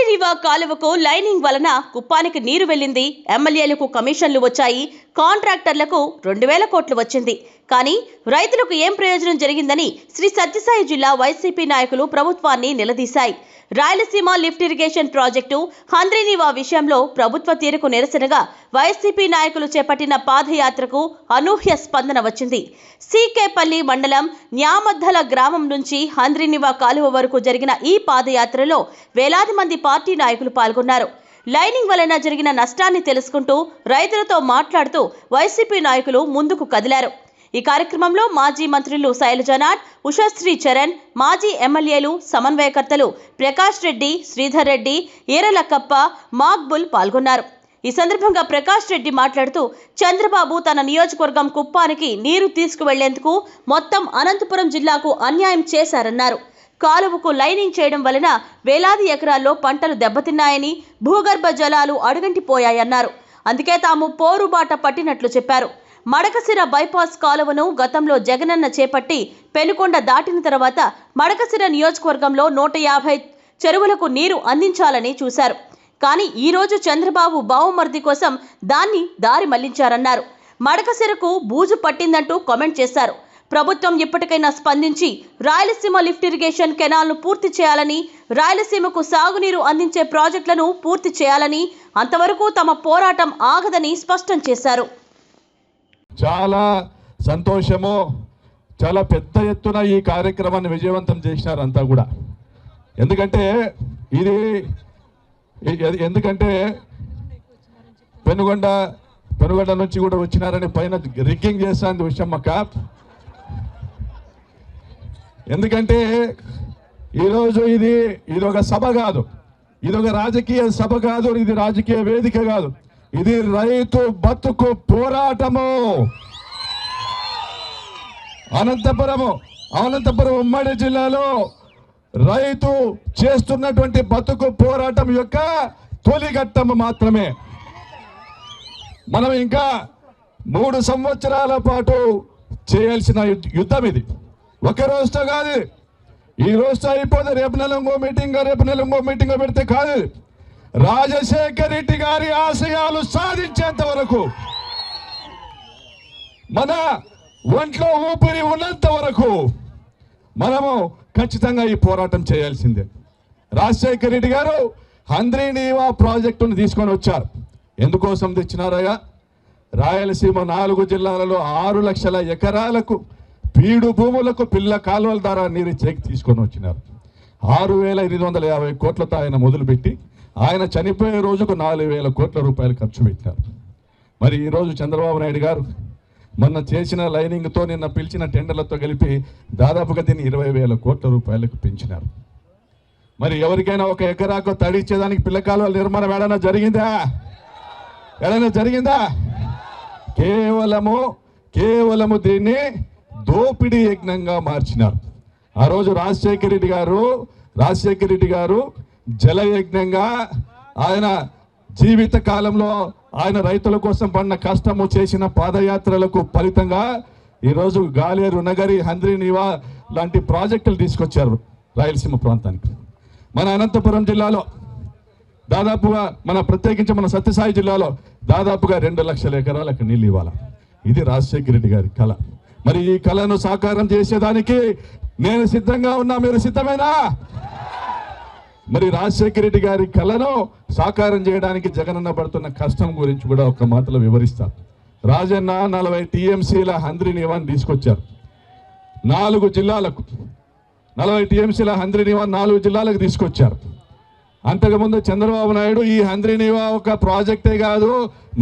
హంద్రీనివా కాలువకు లైనింగ్ వలన కుప్పానికి నీరు వెళ్ళింది. ఎమ్మెల్యేలకు కమిషన్లు వచ్చాయి. కాంట్రాక్టర్లకు 2000 కోట్లు వచ్చింది. కానీ రైతులకు ఏం ప్రయోజనం జరిగిందని శ్రీ సత్యసాయి జిల్లా వైసీపీ నాయకులు ప్రభుత్వాన్ని నిలదీశాయి. Rayalaseema lift irrigation project Handri Neeva విషయంలో ప్రభుత్వ తీరుకు నిరసనగా వైసీపీ నాయకులు చేపట్టిన పాదయాత్రకు అనూహ్య స్పందన వచ్చింది. సీకేపల్లి మండలం న్యామద్దల గ్రామం నుంచి హంద్రీనివా కాలువ వరకు జరిగిన ఈ పాదయాత్రలో వేలాది మంది పార్టీ నాయకులు పాల్గొన్నారు. లైనింగ్ వలన జరిగిన నష్టాన్ని తెలుసుకుంటూ రైతులతో మాట్లాడుతూ వైసీపీ నాయకులు ముందుకు కదిలారు. ఈ కార్యక్రమంలో మాజీ మంత్రులు శైలజనాథ్, ఉషశ్రీ చరణ్, మాజీ ఎమ్మెల్యేలు, సమన్వయకర్తలు ప్రకాష్ రెడ్డి, శ్రీధర్ రెడ్డి, ఈరలకప్ప, మాక్బుల్ పాల్గొన్నారు. ఈ సందర్భంగా ప్రకాష్ రెడ్డి మాట్లాడుతూ చంద్రబాబు తన నియోజకవర్గం కుప్పానికి నీరు తీసుకువెళ్లేందుకు మొత్తం అనంతపురం జిల్లాకు అన్యాయం చేశారన్నారు. కాలువకు లైనింగ్ చేయడం వలన వేలాది ఎకరాల్లో పంటలు దెబ్బతిన్నాయని, భూగర్భ జలాలు అడుగంటిపోయాయన్నారు. అందుకే తాము పోరుబాట పట్టినట్లు చెప్పారు. మడకసిర బైపాస్ కాలువను గతంలో జగనన్న చేపట్టి పెనుకొండ దాటిన తర్వాత మడకసిర నియోజకవర్గంలో 150 చెరువులకు నీరు అందించాలని చూశారు. కానీ ఈరోజు చంద్రబాబు బావుమర్ది కోసం దాన్ని దారి మళ్లించారన్నారు. మడకసిరకు బూజు పట్టిందంటూ కామెంట్ చేశారు. ప్రభుత్వం ఇప్పటికైనా స్పందించి రాయలసీమ లిఫ్ట్ ఇరిగేషన్ కెనాల్ను పూర్తి చేయాలని, రాయలసీమకు సాగునీరు అందించే ప్రాజెక్టులను పూర్తి చేయాలని, అంతవరకు తమ పోరాటం ఆగదని స్పష్టం చేశారు. చాలా సంతోషము. చాలా పెద్ద ఎత్తున ఈ కార్యక్రమాన్ని విజయవంతం చేసినారు అంతా కూడా. ఎందుకంటే పెనుగొండ నుంచి కూడా వచ్చినారని పైన రిగ్గింగ్ చేస్తాను విషయం అక్క. ఎందుకంటే ఈరోజు ఇది ఒక సభ కాదు, ఇది ఒక రాజకీయ సభ కాదు, ఇది రాజకీయ వేదిక కాదు, ఇది రైతు బతుకు పోరాటము. అనంతపురం ఉమ్మడి జిల్లాలో రైతు చేస్తున్నటువంటి బతుకు పోరాటం యొక్క తొలి ఘట్టము మాత్రమే. మనం ఇంకా 3 సంవత్సరాల పాటు చేయాల్సిన యుద్ధం ఇది. ఒక రోజుతో కాదు, ఈ రోజుతో అయిపోతే రేపు నెల ఇంకో మీటింగ్ పెడితే కాదు. రాజశేఖర్ రెడ్డి గారి ఆశయాలు సాధించేంత వరకు, మన ఒంట్లో ఊపిరి ఉన్నంత వరకు మనము ఖచ్చితంగా ఈ పోరాటం చేయాల్సిందే. రాజశేఖర్ రెడ్డి గారు హంద్రీనివా ప్రాజెక్టును తీసుకొని వచ్చారు. ఎందుకోసం తెచ్చినారయ్యా? రాయలసీమ 4 జిల్లాలలో 6 లక్షల ఎకరాలకు పీడు భూములకు పిల్ల కాలువల ద్వారా నీరు చేకి తీసుకొని వచ్చినారు. 6,850 కోట్లతో ఆయన మొదలుపెట్టి ఆయన చనిపోయే రోజుకు 4,000 కోట్ల రూపాయలు ఖర్చు పెట్టారు. మరి ఈరోజు చంద్రబాబు నాయుడు గారు మొన్న చేసిన లైనింగ్తో, నిన్న పిలిచిన టెండర్లతో కలిపి దాదాపుగా దీన్ని 20,000 కోట్ల రూపాయలకు పెంచినారు. మరి ఎవరికైనా ఒక ఎకరాకు తడిచ్చేదానికి పిల్ల కాలువల నిర్మాణం ఏడైనా జరిగిందా? కేవలము దీన్ని దోపిడీ యజ్ఞంగా మార్చినారు. ఆ రోజు రాజశేఖర రెడ్డి గారు జలయజ్ఞంగా ఆయన జీవిత కాలంలో ఆయన రైతుల కోసం పడిన కష్టము, చేసిన పాదయాత్రలకు ఫలితంగా ఈరోజు గాలేరు నగరి, హంద్రీనివా లాంటి ప్రాజెక్టులు తీసుకొచ్చారు రాయలసీమ ప్రాంతానికి. మన అనంతపురం జిల్లాలో దాదాపుగా, ప్రత్యేకించి మన సత్యసాయి జిల్లాలో దాదాపుగా 2 లక్షల ఎకరాలకు నీళ్ళు ఇవ్వాలి. ఇది రాజశేఖర రెడ్డి గారి కళ. మరి ఈ కళను సాకారం చేసేదానికి నేను సిద్ధంగా ఉన్నా, మీరు సిద్ధమేనా? మరి రాజశేఖర రెడ్డి గారి కళను సాకారం చేయడానికి జగనన్న పడుతున్న కష్టం గురించి కూడా ఒక మాటలో వివరిస్తారు. రాజన్న 40 టీఎంసీల హంద్రీనివాని తీసుకొచ్చారు 4 జిల్లాలకు. 40 టీఎంసీల హంద్రీనివా 4 జిల్లాలకు తీసుకొచ్చారు. అంతకుముందు చంద్రబాబు నాయుడు ఈ హంద్రీనివా ఒక ప్రాజెక్టే కాదు,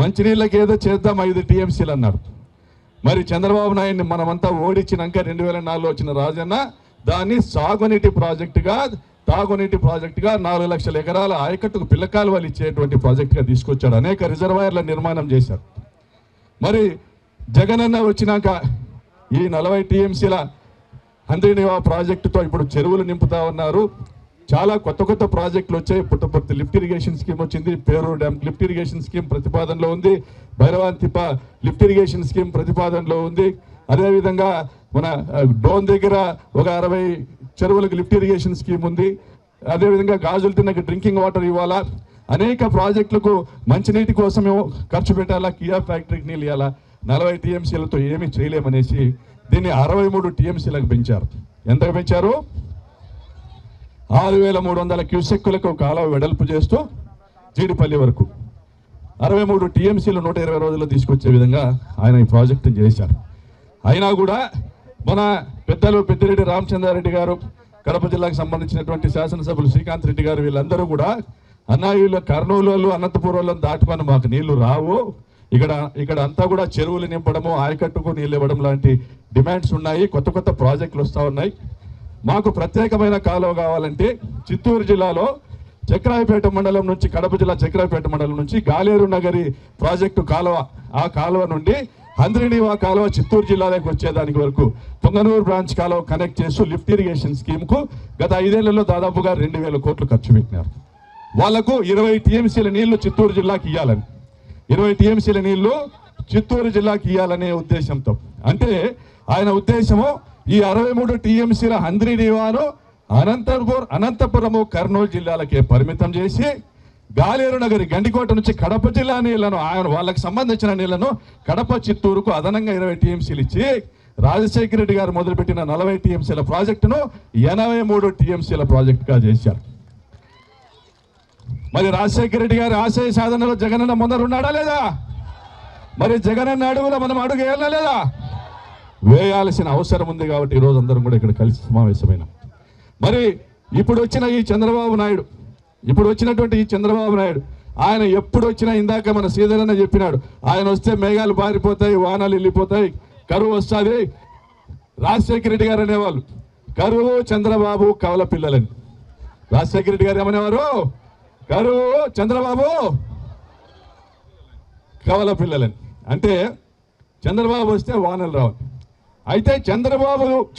మంచినీళ్ళకి ఏదో చేద్దాం 5 టీఎంసీలు అన్నారు. మరి చంద్రబాబు నాయుడిని మనమంతా ఓడించినాక 2004లో వచ్చిన రాజన్న దాన్ని తాగునీటి ప్రాజెక్టుగా 4 లక్షల ఎకరాల ఆయకట్టుకు పిల్లకాలువలు ఇచ్చేటువంటి ప్రాజెక్టుగా తీసుకొచ్చాడు. అనేక రిజర్వాయర్ల నిర్మాణం చేశారు. మరి జగనన్న వచ్చినాక ఈ 40 టీఎంసీల హంద్రీనివా ప్రాజెక్టుతో ఇప్పుడు చెరువులు నింపుతా ఉన్నారు. చాలా కొత్త ప్రాజెక్టులు వచ్చాయి. పుట్టపర్తి లిఫ్ట్ ఇరిగేషన్ స్కీమ్ వచ్చింది, Peruru dam lift irrigation scheme ప్రతిపాదనలో ఉంది, భైరవాంతిప లిఫ్ట్ ఇరిగేషన్ స్కీమ్ ప్రతిపాదనలో ఉంది. అదేవిధంగా మన డోన్ దగ్గర ఒక 60 చెరువులకు లిఫ్ట్ ఇరిగేషన్ స్కీమ్ ఉంది. అదేవిధంగా గాజులు తిన్నకి డ్రింకింగ్ వాటర్ ఇవ్వాలా, అనేక ప్రాజెక్టులకు మంచినీటి కోసమే ఖర్చు పెట్టాలా, కియా ఫ్యాక్టరీకి నీళ్ళు ఇవ్వాలా, 40 టీఎంసీలతో ఏమీ చేయలేమనేసి దీన్ని 63 టీఎంసీలకు పెంచారు. ఎంతకు పెంచారు? 6,300 క్యూసెక్కులకు కాలువ వెడల్పు చేస్తూ జీడిపల్లి వరకు 63 టీఎంసీలు 120 రోజుల్లో తీసుకొచ్చే విధంగా ఆయన ఈ ప్రాజెక్టు చేశారు. అయినా కూడా మన పెద్దలు పెద్దిరెడ్డి రామచంద్రారెడ్డి గారు, కడప జిల్లాకు సంబంధించినటువంటి శాసనసభ్యులు శ్రీకాంత్ రెడ్డి గారు, వీళ్ళందరూ కూడా అన్నాయిలో కర్నూలు వాళ్ళు అనంతపురంలో దాటుకొని మాకు నీళ్లు రావు, ఇక్కడ అంతా కూడా చెరువులు నింపడము, ఆయకట్టుకు నీళ్ళు ఇవ్వడం లాంటి డిమాండ్స్ ఉన్నాయి, కొత్త కొత్త ప్రాజెక్టులు వస్తూ ఉన్నాయి. మాకు ప్రత్యేకమైన కాలువ కావాలంటే చిత్తూరు జిల్లాలో చక్రాయపేట మండలం నుంచి, కడప జిల్లా చక్రాయపేట మండలం నుంచి గాలేరు నగరి ప్రాజెక్టు కాలువ, ఆ కాలువ నుండి హంద్రినీవా కాలువ చిత్తూరు జిల్లాలోకి వచ్చేదానికి వరకు పొంగనూరు బ్రాంచ్ కాలువ కనెక్ట్ చేస్తూ లిఫ్ట్ ఇరిగేషన్ స్కీమ్కు గత 5 ఏళ్లలో దాదాపుగా 2,000 కోట్లు ఖర్చు పెట్టినారు. వాళ్లకు 20 టీఎంసీల నీళ్లు చిత్తూరు జిల్లాకి ఇవ్వాలని, 20 టీఎంసీల నీళ్లు చిత్తూరు జిల్లాకి ఇవ్వాలనే ఉద్దేశంతో, అంటే ఆయన ఉద్దేశము ఈ 63 టీఎంసీల హంద్రినీవాను అనంతపురము కర్నూలు జిల్లాలకే పరిమితం చేసి గాలేరు నగరి గండికోట నుంచి కడప జిల్లా నీళ్లను, ఆయన వాళ్ళకి సంబంధించిన నీళ్లను కడప చిత్తూరుకు అదనంగా 20 టీఎంసీలు ఇచ్చి రాజశేఖర రెడ్డి గారు మొదలుపెట్టిన 40 టీఎంసీల ప్రాజెక్టును 83 టీఎంసీల ప్రాజెక్టుగా చేశారు. మరి రాజశేఖర రెడ్డి గారి ఆశయ సాధనలో జగనన్న ముందరున్నాడా లేదా? మరి జగనన్న అడుగులో మనం అడుగు వేయాలా లేదా? వేయాల్సిన అవసరం ఉంది. కాబట్టి ఈరోజు అందరం కూడా ఇక్కడ కలిసి సమావేశమైనాం. మరి ఇప్పుడు వచ్చినటువంటి ఈ చంద్రబాబు నాయుడు ఆయన ఎప్పుడు వచ్చినా, ఇందాక మన శ్రీధర్ అన్న చెప్పినాడు, ఆయన వస్తే మేఘాలు బారిపోతాయి, వానాలు వెళ్ళిపోతాయి, కరువు వస్తుంది. రాజశేఖర రెడ్డి గారు అనేవాళ్ళు కరువు చంద్రబాబు కవల పిల్లలని. రాజశేఖర రెడ్డి గారు ఏమనేవారు? కరువు చంద్రబాబు కవల పిల్లలని. అంటే చంద్రబాబు వస్తే వానలు రావు. అయితే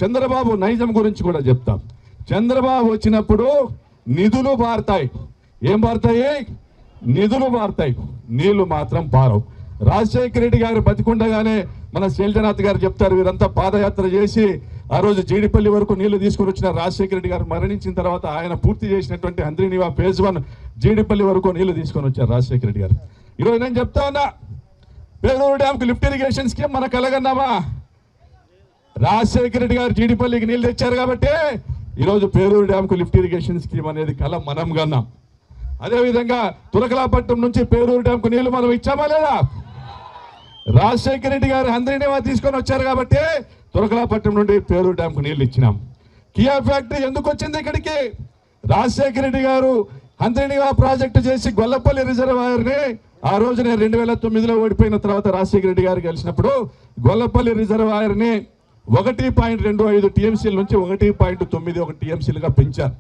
చంద్రబాబు నైజం గురించి కూడా చెప్తాం. చంద్రబాబు వచ్చినప్పుడు నిధులు బారుతాయి. ఏం బారుతాయి? నిధులు బారుతాయి, నీళ్లు మాత్రం పారవు. రాజశేఖర రెడ్డి గారు బతికుండగానే మన శైలజనాథ్ గారు చెప్తారు, వీరంతా పాదయాత్ర చేసి ఆ రోజు జీడిపల్లి వరకు నీళ్లు తీసుకొని వచ్చిన రాజశేఖర రెడ్డి గారు మరణించిన తర్వాత ఆయన పూర్తి చేసినటువంటి హంద్రినీవా ఫేజ్ 1 జీడిపల్లి వరకు నీళ్లు తీసుకొని వచ్చారు రాజశేఖర రెడ్డి గారు. ఈరోజు నేను చెప్తా ఉన్నా, పేరూరు డ్యామ్కి లిఫ్ట్ ఇరిగేషన్ స్కీమ్ మనకు కలగన్నామా? రాజశేఖర రెడ్డి గారు జీడిపల్లికి నీళ్లు తెచ్చారు కాబట్టి ఈరోజు పేరూరు డ్యామ్కు లిఫ్ట్ ఇరిగేషన్ స్కీమ్ అనేది కల మనం కన్నాం. అదేవిధంగా తురకలాపట్నం నుంచి పేరూరు డ్యామ్కు నీళ్లు మనం ఇచ్చామా లేదా? రాజశేఖర రెడ్డి గారు హంద్రినీవా తీసుకొని వచ్చారు కాబట్టి తురకలాపట్నం నుండి పేరూరు డ్యామ్కు నీళ్లు ఇచ్చినాం. కియా ఫ్యాక్టరీ ఎందుకు వచ్చింది ఇక్కడికి? రాజశేఖర రెడ్డి గారు హంద్రినీవా ప్రాజెక్టు చేసి గొల్లపల్లి రిజర్వాయర్ని ఆ రోజు నేను 2009లో ఓడిపోయిన తర్వాత రాజశేఖర రెడ్డి గారు గెలిచినప్పుడు గొల్లపల్లి రిజర్వాయర్ని 1.25 టీఎంసీల నుంచి 1.91 టీఎంసీలుగా పెంచారు.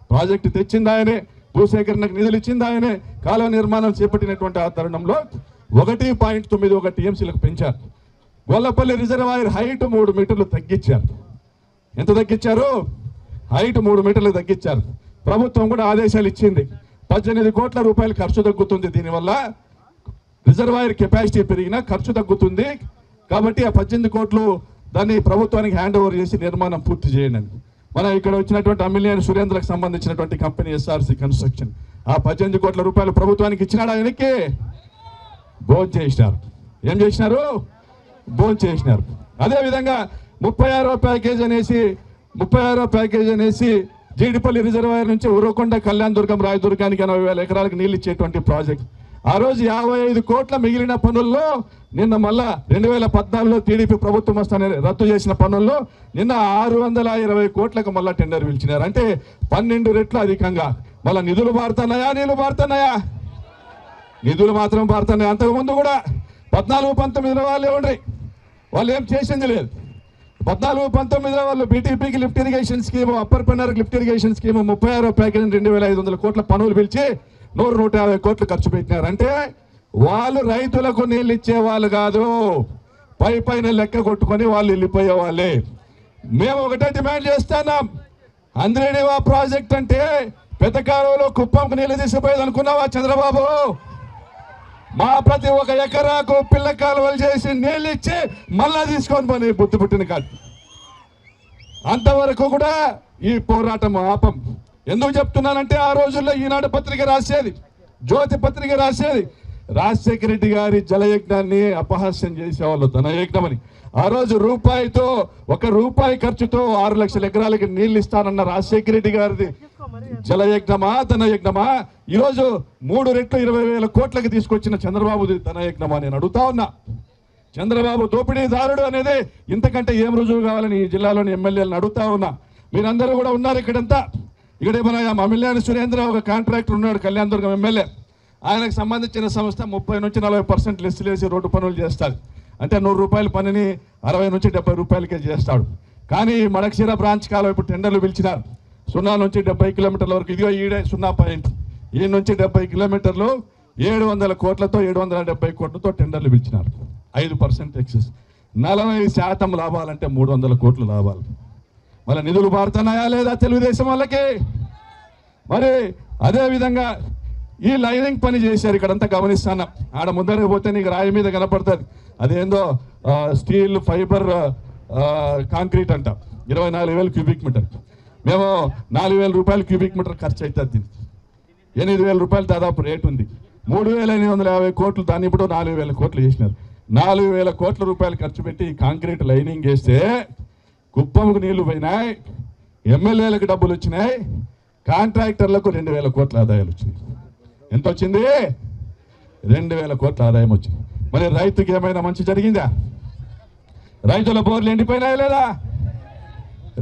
ప్రాజెక్టు తెచ్చింది ఆయనే, భూసేకరణకు నిధులు ఇచ్చింది ఆయనే, కాలువ నిర్మాణం చేపట్టినటువంటి ఆ తరుణంలో 1.91 టీఎంసీలకు పెంచారు. గొల్లపల్లి రిజర్వాయర్ హైట్ 3 మీటర్లు తగ్గించారు. ఎంత తగ్గించారు? హైట్ 3 మీటర్లు తగ్గించారు. ప్రభుత్వం కూడా ఆదేశాలు ఇచ్చింది, 18 కోట్ల రూపాయలు ఖర్చు తగ్గుతుంది, దీనివల్ల రిజర్వాయర్ కెపాసిటీ పెరిగినా ఖర్చు తగ్గుతుంది, కాబట్టి ఆ 18 కోట్లు దాన్ని ప్రభుత్వానికి హ్యాండ్ ఓవర్ చేసి నిర్మాణం పూర్తి చేయండి. మన ఇక్కడ వచ్చినటువంటి అమిలియన్ సురేంద్రకు సంబంధించినటువంటి కంపెనీ ఎస్ఆర్సి కన్స్ట్రక్షన్ ఆ 18 కోట్ల రూపాయలు ప్రభుత్వానికి ఇచ్చినాడు. ఆయనకి భోజనం చేసినారు. ఏం చేసినారు? భోజనం చేసినారు. అదేవిధంగా 36వ ప్యాకేజ్ అనేసి జీడిపల్లి రిజర్వాయర్ నుంచి ఉరవకొండ, కళ్యాణదుర్గం, రాయదుర్గానికి 80,000 ఎకరాలకు నీళ్ళు ఇచ్చేటువంటి ప్రాజెక్ట్. ఆ రోజు 55 కోట్ల మిగిలిన పనుల్లో నిన్న మళ్ళా 2014లో టీడీపీ ప్రభుత్వం వస్తానే రద్దు చేసిన పనుల్లో నిన్న 620 కోట్లకు మళ్ళా టెండర్ పిలిచినారు. అంటే 12 రెట్లు అధికంగా. మళ్ళీ నిధులు మారుతున్నాయా? నీళ్లు మారుతున్నాయా? నిధులు మాత్రం మారుతున్నాయి. అంతకుముందు కూడా 14-19లో వాళ్ళు ఇవ్వండి, వాళ్ళు ఏం చేసింది లేదు. 14-19లో వాళ్ళు బీటీపీకి లిఫ్ట్ ఇరిగేషన్ స్కీమ్, అప్పర్ పెన్నర్కి లిఫ్ట్ ఇరిగేషన్ స్కీమ్ 36వ ప్యాకేజ్ 2,500 కోట్ల పనులు పిలిచి 150 కోట్లు ఖర్చు పెట్టినారు. అంటే వాళ్ళు రైతులకు నీళ్ళు ఇచ్చే వాళ్ళు కాదు, పైన లెక్క కొట్టుకొని వాళ్ళు వెళ్ళిపోయే వాళ్ళే. మేము ఒకటే డిమాండ్ చేస్తున్నాం, హంద్రినీవా ప్రాజెక్ట్ అంటే పెద్ద కాలువలో కుప్పంకు నీళ్ళు తీసుకుపోయేది అనుకున్నావా చంద్రబాబు? మా ప్రతి ఒక్క ఎకరాకు పిల్ల కాలువలు చేసి నీళ్ళు ఇచ్చి మళ్ళా తీసుకొని పోనీ బుద్ధి పుట్టిన కాదు. అంతవరకు కూడా ఈ పోరాటం ఆపం. ఎందుకు చెప్తున్నానంటే ఆ రోజుల్లో ఈనాడు పత్రిక రాసేది, జ్యోతి పత్రిక రాసేది, రాజశేఖర రెడ్డి గారి జలయజ్ఞాన్ని అపహాస్యం చేసేవాళ్ళు ధనయజ్ఞం అని. ఆ రోజు రూపాయితో, 1 రూపాయి ఖర్చుతో 6 లక్షల ఎకరాలకి నీళ్లు ఇస్తానన్న రాజశేఖర రెడ్డి గారిది జలయజ్ఞమా ధనయజ్ఞమా? ఈరోజు 3 రెట్లు 20,000 కోట్లకి తీసుకొచ్చిన చంద్రబాబుది ధనయజ్ఞమా? నేను అడుగుతా ఉన్నా. చంద్రబాబు దోపిడీదారుడు అనేది ఇంతకంటే ఏం రుజువు కావాలని ఈ జిల్లాలోని ఎమ్మెల్యేలను అడుగుతా ఉన్నా. మీరందరూ కూడా ఉన్నారు ఇక్కడంతా. ఇక్కడ మన మమిళాని సురేంద్ర ఒక కాంట్రాక్టర్ ఉన్నాడు, కళ్యాణదుర్గం ఎమ్మెల్యే. ఆయనకు సంబంధించిన సంస్థ 30 నుంచి 40% లిస్టులు వేసి రోడ్డు పనులు చేస్తాడు. అంటే 100 రూపాయల పనిని 60 నుంచి 70 రూపాయలకే చేస్తాడు. కానీ మడకశిర బ్రాంచ్ కాలువ ఇప్పుడు టెండర్లు పిలిచినారు. 0 నుంచి 70 కిలోమీటర్ల వరకు. ఇదిగో ఈడే 0 పాయింట్. ఈ నుంచి 70 కిలోమీటర్లు 700 కోట్లతో 770 కోట్లతో టెండర్లు పిలిచినారు. 5% ఎక్సెస్. 40% లాభాలంటే 300 కోట్ల లాభాలు. మళ్ళీ నిధులు మారుతున్నాయా లేదా తెలుగుదేశం వాళ్ళకి? మరి అదేవిధంగా ఈ లైనింగ్ పని చేశారు. ఇక్కడంతా గమనిస్తాను. ఆడ ముందరకు పోతే నీకు రాయి మీద కనపడుతుంది. అదేందో స్టీల్ ఫైబర్ కాంక్రీట్ అంట. 24,000 క్యూబిక్ మీటర్. మేము 4,000 రూపాయలు క్యూబిక్ మీటర్ ఖర్చు అవుతుంది. దీనికి 8,000 రూపాయలు దాదాపు రేటు ఉంది. 3,850 కోట్లు, దాన్ని ఇప్పుడు 4,000 కోట్లు చేసినారు. 4,000 కోట్ల రూపాయలు ఖర్చు పెట్టి కాంక్రీట్ లైనింగ్ చేస్తే కుప్పముకు నీళ్లు పోయినాయి, ఎమ్మెల్యేలకు డబ్బులు వచ్చినాయి, కాంట్రాక్టర్లకు 2,000 కోట్ల ఆదాయాలు వచ్చినాయి. ఎంత వచ్చింది? 2,000 కోట్ల ఆదాయం వచ్చింది. మరి రైతుకి ఏమైనా మంచి జరిగిందా? రైతుల బోర్లు ఎండిపోయినాయి లేదా?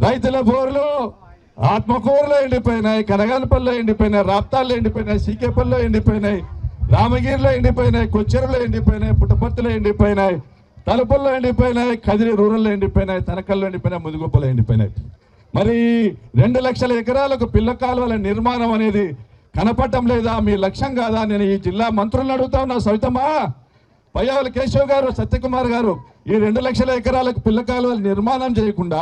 రైతుల బోర్లు ఆత్మకూరులో ఎండిపోయినాయి, కనగానపల్లిలో ఎండిపోయినాయి, రాప్తాల్లో ఎండిపోయినాయి, సీకేపల్లిలో ఎండిపోయినాయి, రామగిరిలో ఎండిపోయినాయి, కొచ్చెరులో ఎండిపోయినాయి, పుట్టపర్తిలో ఎండిపోయినాయి, తలుపుల్లో ఎండిపోయినాయి, కదిరి రూరల్లో ఎండిపోయినాయి, తనకల్లో ఎండిపోయినాయి, ముదుగొప్పలో ఎండిపోయినాయి. మరి 2 లక్షల ఎకరాలకు పిల్ల కాలువల నిర్మాణం అనేది కనపడటం లేదా? మీ లక్ష్యం కాదా? నేను ఈ జిల్లా మంత్రులను అడుగుతా ఉన్నా. సవితమ్మా, పయ్యావుల కేశవ్ గారు, సత్యకుమార్ గారు, ఈ 2 లక్షల ఎకరాలకు పిల్ల కాలువలు నిర్మాణం చేయకుండా,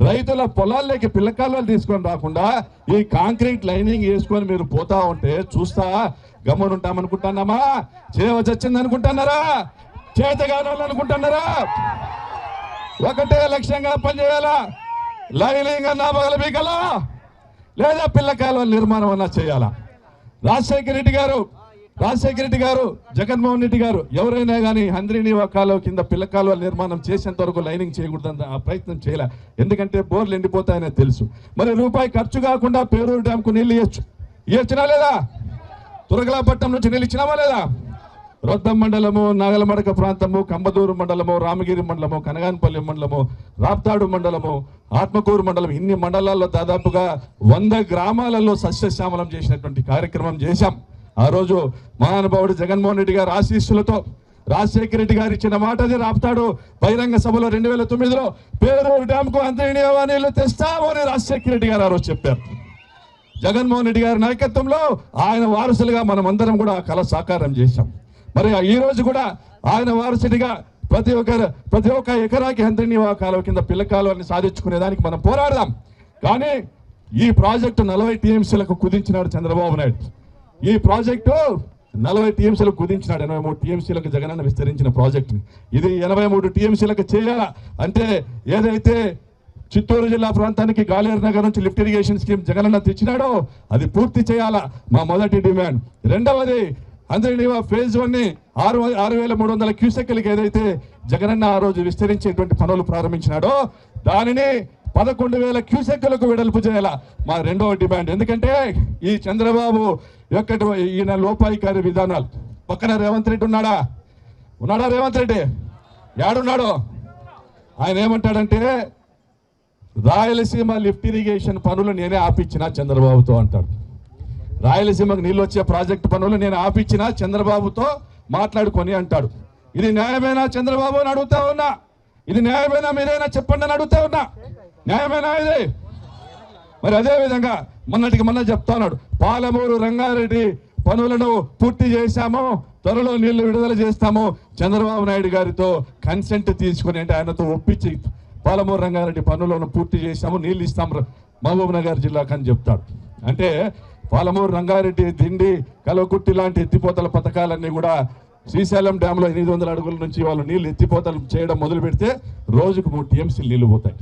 రైతుల పొలాల్లోకి పిల్ల కాలువలు తీసుకొని రాకుండా ఈ కాంక్రీట్ లైనింగ్ వేసుకొని మీరు పోతా ఉంటే చూస్తా గమ్మునుంటామనుకుంటున్నామా? చేవ చచ్చింది అనుకుంటున్నారా? చేతగానోళ్ళు అనుకుంటున్నారా? ఒకటే లక్ష్యంగా పనిచేయాలా? లైనింగ్ అన్నా బగలబీకలా, లేదా పిల్ల కాలువల నిర్మాణం అన్నా చేయాలా? రాజశేఖర రెడ్డి గారు, జగన్మోహన్ రెడ్డి గారు ఎవరైనా కానీ హంద్రీనీవా కాలువ కింద పిల్ల కాలువల నిర్మాణం చేసేంత వరకు లైనింగ్ చేయకూడదని ఆ ప్రయత్నం చేయలే. ఎందుకంటే బోర్లు ఎండిపోతాయనే తెలుసు. మరి రూపాయి ఖర్చు కాకుండా పేరూరు డ్యాంకు నీళ్ళు ఇచ్చినా లేదా? తురగలాపట్నం నుంచి నీళ్ళు ఇచ్చినామా లేదా? రొద్దం మండలము, నాగలమడక ప్రాంతము, కంబదూరు మండలము, రామగిరి మండలము, కనగానపల్లి మండలము, రాప్తాడు మండలము, ఆత్మకూరు మండలం, ఇన్ని మండలాల్లో దాదాపుగా 100 గ్రామాలలో సస్యశ్యామలం చేసినటువంటి కార్యక్రమం చేశాం. ఆ రోజు మహానుభావుడు జగన్మోహన్ రెడ్డి గారు ఆశీస్సులతో రాజశేఖర రెడ్డి గారు ఇచ్చిన మాట అది. రాప్తాడు బహిరంగ సభలో 2009లో పేరూరు డ్యాంకు అంతర్నీవా నీళ్లు తెస్తాము అని రాజశేఖర రెడ్డి గారు ఆ రోజు చెప్పారు. జగన్మోహన్ రెడ్డి గారి నాయకత్వంలో ఆయన వారసులుగా మనం అందరం కూడా ఆ కళ సాకారం చేశాం. మరి ఈ రోజు కూడా ఆయన వారసుడిగా ప్రతి ఒక్క ఎకరాకి అంతర్నీవా కాలువ కింద పిల్ల కాలువని సాధించుకునేదానికి మనం పోరాడదాం. కానీ ఈ ప్రాజెక్టు 40 టీఎంసీలకు కుదించినాడు చంద్రబాబు నాయుడు. ఈ ప్రాజెక్టు 40 టీఎంసీలకు కుదించినాడు. 83 టీఎంసీలకు జగనన్న విస్తరించిన ప్రాజెక్టుని ఇది 83 టీఎంసీలకు చేయాలా అంటే, ఏదైతే చిత్తూరు జిల్లా ప్రాంతానికి గాలేరు నగర్ నుంచి లిఫ్ట్ ఇరిగేషన్ స్కీమ్ జగనన్న తెచ్చినాడో అది పూర్తి చేయాలా మా మొదటి డిమాండ్. రెండవది, అంతర్నీవా ఫేజ్ 1ని 6,300 క్యూసెక్లకి ఏదైతే జగనన్న ఆ రోజు విస్తరించేటువంటి పనులు ప్రారంభించినాడో దానిని 11,000 క్యూసెక్లకు వెడల్పు చేయాలా మా రెండవ డిమాండ్. ఎందుకంటే ఈ చంద్రబాబు యొక్క ఈయన లోపాయికారి విధానాలు. పక్కన రేవంత్ రెడ్డి ఉన్నాడా? రేవంత్ రెడ్డి యాడున్నాడో? ఆయన ఏమంటాడంటే, రాయలసీమ లిఫ్ట్ ఇరిగేషన్ పనులు నేనే ఆపిచ్చినా చంద్రబాబుతో అంటాడు. రాయలసీమకు నీళ్ళు వచ్చే ప్రాజెక్టు పనులు నేను ఆపిచ్చినా చంద్రబాబుతో మాట్లాడుకొని అంటాడు. ఇది న్యాయమేనా చంద్రబాబు అని అడుగుతా ఉన్నా. ఇది న్యాయమేనా? మీరైనా చెప్పండి అని అడుగుతా ఉన్నా. న్యాయమేనా ఇది? మరి అదే విధంగా మొన్న చెప్తా ఉన్నాడు, పాలమూరు రంగారెడ్డి పనులను పూర్తి చేశాము, త్వరలో నీళ్లు విడుదల చేస్తాము, చంద్రబాబు నాయుడు గారితో కన్సెంట్ తీసుకుని, అంటే ఆయనతో ఒప్పించి పాలమూరు రంగారెడ్డి పనులను పూర్తి చేశాము, నీళ్ళు ఇస్తాము మహబూబ్ నగర్ జిల్లాకు అని చెప్తాడు. అంటే పాలమూరు రంగారెడ్డి, దిండి, కలవకుట్టి లాంటి ఎత్తిపోతల పథకాలన్నీ కూడా శ్రీశైలం డ్యాంలో 800 అడుగుల నుంచి వాళ్ళు నీళ్ళు ఎత్తిపోతలు చేయడం మొదలు పెడితే రోజుకు 3 టీఎంసీలు నీళ్లు పోతాయి.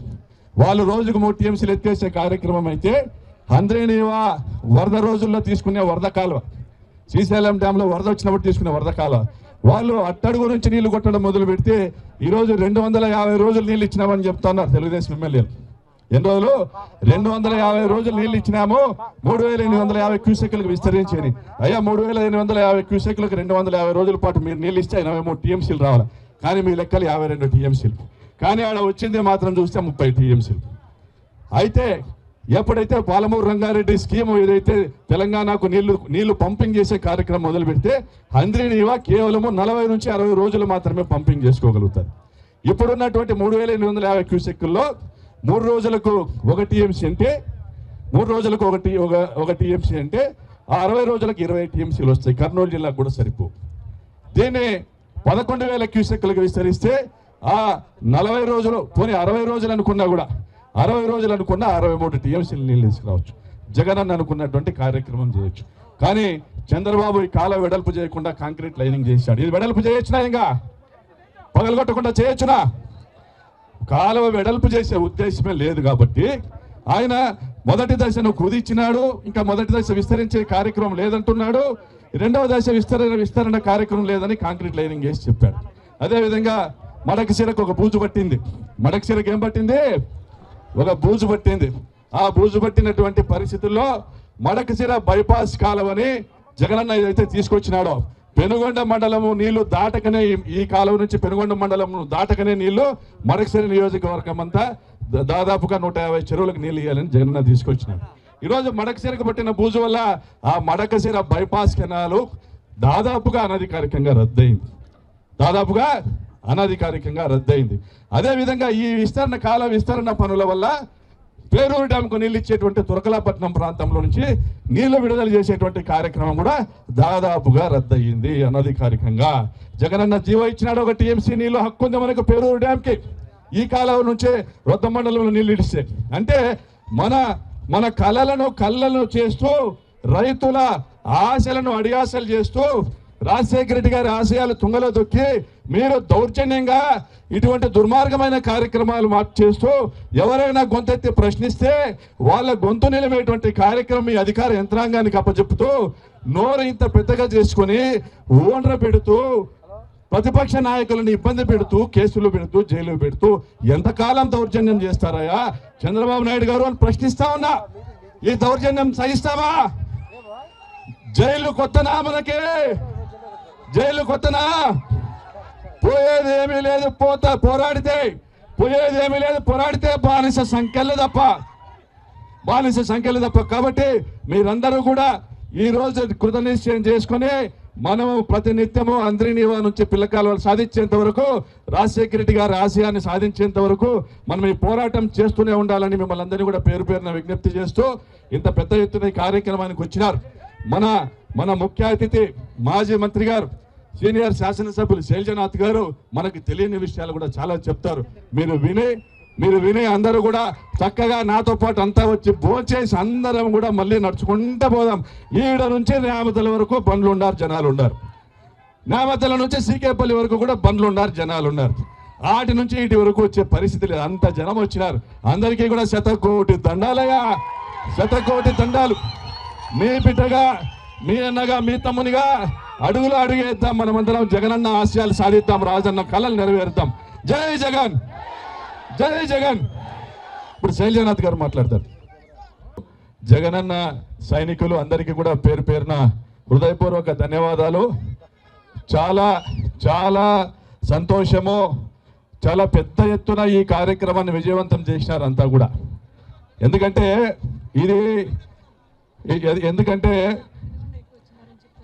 వాళ్ళు రోజుకు 3 టీఎంసీలు ఎత్తేసే కార్యక్రమం అయితే హంద్రీనీవా వరద రోజుల్లో తీసుకునే వరద కాలువ, శ్రీశైలం డ్యాంలో వరద వచ్చినప్పుడు తీసుకునే వరద కాలువ, వాళ్ళు అట్టడుగు నుంచి నీళ్లు కొట్టడం మొదలు పెడితే ఈరోజు 250 రోజులు నీళ్ళు ఇచ్చినామని చెప్తున్నారు తెలుగుదేశం ఎమ్మెల్యేలు. ఎన్ని రోజులు? 250 రోజులు నీళ్ళు ఇచ్చినాము, 3850 క్యూసెక్లకు విస్తరించేది. అయ్యా 3850 క్యూసెక్లకు 250 రోజుల పాటు మీరు నీళ్ళు ఇస్తే 83 టీఎంసీలు రావాలి, కానీ మీ లెక్కలు 52 టీఎంసీలు, కానీ ఆడ వచ్చింది మాత్రం చూస్తే 30 టీఎంసీలు. అయితే ఎప్పుడైతే పాలమూరు రంగారెడ్డి స్కీమ్ ఏదైతే తెలంగాణకు నీళ్లు పంపింగ్ చేసే కార్యక్రమం మొదలు పెడితే హంద్రీనీవా కేవలము 40 నుంచి 60 రోజులు మాత్రమే పంపింగ్ చేసుకోగలుగుతారు. ఇప్పుడున్నటువంటి 3850 క్యూసెక్కుల్లో 3 రోజులకు 1 టీఎంసీ అంటే 3 రోజులకు ఒక టీఎంసీ అంటే 60 రోజులకు 20 టీఎంసీలు వస్తాయి. కర్నూలు జిల్లాకు కూడా సరిపో. దీన్ని 11,000 క్యూసెక్కులకు విస్తరిస్తే ఆ 40 రోజులు పోనీ 60 రోజులు అనుకున్నా కూడా 60 రోజులు అనుకున్నా 63 టీఎంసీలు నీళ్ళు తీసుకురావచ్చు. జగన్ అన్న అనుకున్నటువంటి కార్యక్రమం చేయొచ్చు. కానీ చంద్రబాబు ఈ కాల వెడల్పు చేయకుండా కాంక్రీట్ లైనింగ్ చేశాడు. ఇది వెడల్పు చేయొచ్చునా? ఇంకా పగలగొట్టకుండా చేయొచ్చునా? కాలువ వెడల్పు చేసే ఉద్దేశమే లేదు కాబట్టి ఆయన మొదటి దశను కుదిచ్చినాడు. ఇంకా మొదటి దశ విస్తరించే కార్యక్రమం లేదంటున్నాడు. రెండవ దశ విస్తరణ కార్యక్రమం లేదని కాంక్రీట్ లైనింగ్ చేసి చెప్పాడు. అదేవిధంగా మడకశిరకు ఒక బూజు పట్టింది. మడకశిరకు ఏం పట్టింది? ఒక బూజు పట్టింది. ఆ బూజు పట్టినటువంటి పరిస్థితుల్లో మడకశిర బైపాస్ కాలువని జగనన్న ఏదైతే తీసుకొచ్చినాడో పెనుగొండ మండలము నీళ్లు దాటకనే ఈ కాలువ నుంచి పెనుగొండ మండలం దాటకనే నీళ్లు మడకశిర నియోజకవర్గం అంతా దాదాపుగా 150 చెరువులకు నీళ్ళు ఇవ్వాలని జగనన్న తీసుకొచ్చినాడు. ఈరోజు మడకశిరకు పట్టిన బూజు వల్ల ఆ మడకశిర బైపాస్ కెనాలు దాదాపుగా అనధికారికంగా రద్దయింది. అదేవిధంగా ఈ కాల విస్తరణ పనుల వల్ల పేరూరు డ్యాంకు నీళ్ళు ఇచ్చేటువంటి తురకలాపట్నం ప్రాంతంలో నుంచి నీళ్లు విడుదల చేసేటువంటి కార్యక్రమం కూడా దాదాపుగా రద్దయింది అనధికారికంగా. జగనన్న జీవో ఇచ్చినాడు, 1 టీఎంసీ నీళ్లు హక్కు ఉంది మనకు పేరూరు డ్యాంకి. ఈ కాలం నుంచే రొద్ద మండలంలో నీళ్లు ఇడిస్తే అంటే మన కళ్ళను చేస్తూ రైతుల ఆశలను అడియాసలు చేస్తూ రాజశేఖర రెడ్డి గారి ఆశయాలు తుంగలో దొక్కి మీరు దౌర్జన్యంగా ఇటువంటి దుర్మార్గమైన కార్యక్రమాలు చేస్తూ ఎవరైనా గొంతెత్తి ప్రశ్నిస్తే వాళ్ళ గొంతు నిలవేటువంటి కార్యక్రమం ఈ అధికార యంత్రాంగానికి అప్పచెప్పుతూ నోరు ఇంత పెద్దగా చేసుకుని ఓండ్ర పెడుతూ ప్రతిపక్ష నాయకులను ఇబ్బంది పెడుతూ కేసులు పెడుతూ జైలు పెడుతూ ఎంతకాలం దౌర్జన్యం చేస్తారయ్యా చంద్రబాబు నాయుడు గారు అని ప్రశ్నిస్తా ఉన్నా. ఈ దౌర్జన్యం సహిస్తామా? జైలు కొత్తనా? మనకి జైలు కొత్తనా? పోయేది ఏమీ లేదు. పోరాడితే బానిస సంఖ్యలు తప్ప. కాబట్టి మీరందరూ కూడా ఈ రోజు కృతనిశ్చయం చేసుకుని మనము ప్రతినిత్యము హంద్రీనీవా నుంచి పిల్లకాలువలు సాధించేంత వరకు, రాజశేఖర రెడ్డి గారి ఆశయాన్ని సాధించేంత వరకు మనం ఈ పోరాటం చేస్తూనే ఉండాలని మిమ్మల్ని అందరినీ కూడా పేరు పేరున విజ్ఞప్తి చేస్తూ ఇంత పెద్ద ఎత్తున ఈ కార్యక్రమానికి వచ్చినారు. మన ముఖ్య అతిథి మాజీ మంత్రి గారు, సీనియర్ శాసనసభ్యులు శైలజనాథ్ గారు మనకు తెలియని విషయాలు కూడా చాలా చెప్తారు. మీరు విని అందరూ కూడా చక్కగా నాతో పాటు అంతా వచ్చి భోంచేసి అందరం కూడా మళ్ళీ నడుచుకుంటూ పోదాం. ఈడ నుంచి న్యామతల వరకు బండ్లు ఉన్నారు, జనాలు ఉన్నారు. న్యామతల నుంచి సీకేపల్లి వరకు కూడా బండ్లు ఉన్నారు, జనాలు ఉన్నారు. ఆటి నుంచి ఇటు వరకు వచ్చే పరిస్థితి లేదు, అంత జనం వచ్చినారు. అందరికీ కూడా 100 కోటి దండాలయ్యా, 100 కోటి దండాలు. మీ బిడ్డగా, మీ అన్నగా, మీ తమ్మునిగా అడుగులు అడుగేద్దాం. మనమందరం జగనన్న ఆశయాలు సాధిద్దాం, రాజన్న కళలు నెరవేరుద్దాం. జై జగన్, జై జగన్. ఇప్పుడు శైలజనాథ్ గారు మాట్లాడతారు. జగనన్న సైనికులు అందరికీ కూడా పేరు పేరున హృదయపూర్వక ధన్యవాదాలు. చాలా చాలా సంతోషము. చాలా పెద్ద ఎత్తున ఈ కార్యక్రమాన్ని విజయవంతం చేసినారు అంతా కూడా. ఎందుకంటే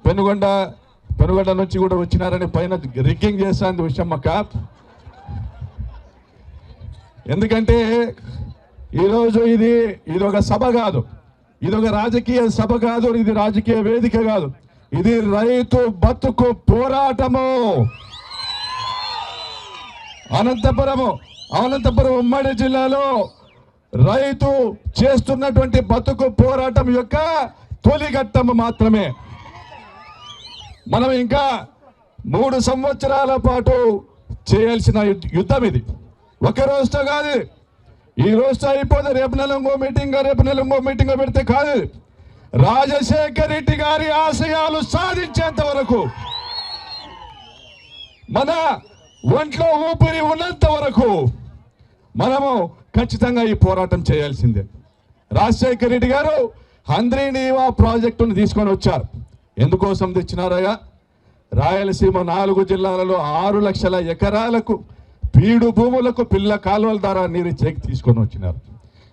పెనుగొండ నుంచి కూడా వచ్చినారని పైన రిగ్గింగ్ చేస్తాను విషయం అక్క. ఎందుకంటే ఈరోజు ఇది ఒక సభ కాదు, ఇది ఒక రాజకీయ సభ కాదు, ఇది రాజకీయ వేదిక కాదు, ఇది రైతు బతుకు పోరాటము. అనంతపురం ఉమ్మడి జిల్లాలో రైతు చేస్తున్నటువంటి బతుకు పోరాటం యొక్క తొలి ఘట్టము మాత్రమే. మనం ఇంకా 3 సంవత్సరాల పాటు చేయాల్సిన యుద్ధం ఇది. ఒక రోజుతో కాదు, ఈ రోజు అయిపోతే రేపు నెల ఇంకో మీటింగ్ పెడితే కాదు. రాజశేఖర రెడ్డి గారి ఆశయాలు సాధించేంత వరకు, మన ఒంట్లో ఊపిరి ఉన్నంత వరకు మనము ఖచ్చితంగా ఈ పోరాటం చేయాల్సిందే. రాజశేఖర రెడ్డి గారు హంద్రీనీవా ప్రాజెక్టును తీసుకొని వచ్చారు. ఎందుకోసం తెచ్చినారయ్యా? రాయలసీమ 4 జిల్లాలలో 6 లక్షల ఎకరాలకు పీడు భూములకు పిల్ల కాలువల ద్వారా నీరు చెక్ తీసుకొని వచ్చినారు.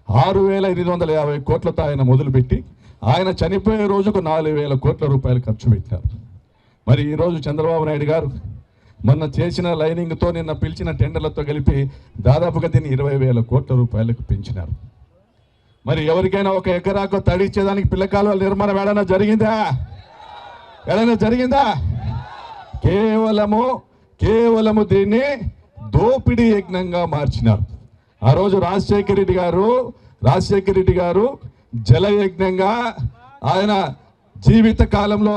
6,850 కోట్లతో ఆయన మొదలుపెట్టి ఆయన చనిపోయే రోజుకు 4,000 కోట్ల రూపాయలు ఖర్చు పెట్టారు. మరి ఈరోజు చంద్రబాబు నాయుడు గారు మొన్న చేసిన లైనింగ్తో నిన్న పిలిచిన టెండర్లతో కలిపి దాదాపుగా దీన్ని 20,000 కోట్ల రూపాయలకు పెంచినారు. మరి ఎవరికైనా ఒక ఎకరాకు తడిచ్చేదానికి పిల్ల కాలువల నిర్మాణం ఏడైనా జరిగిందా? కేవలము దీన్ని దోపిడీ యజ్ఞంగా మార్చినారు. ఆ రోజు రాజశేఖర రెడ్డి గారు జలయజ్ఞంగా ఆయన జీవిత కాలంలో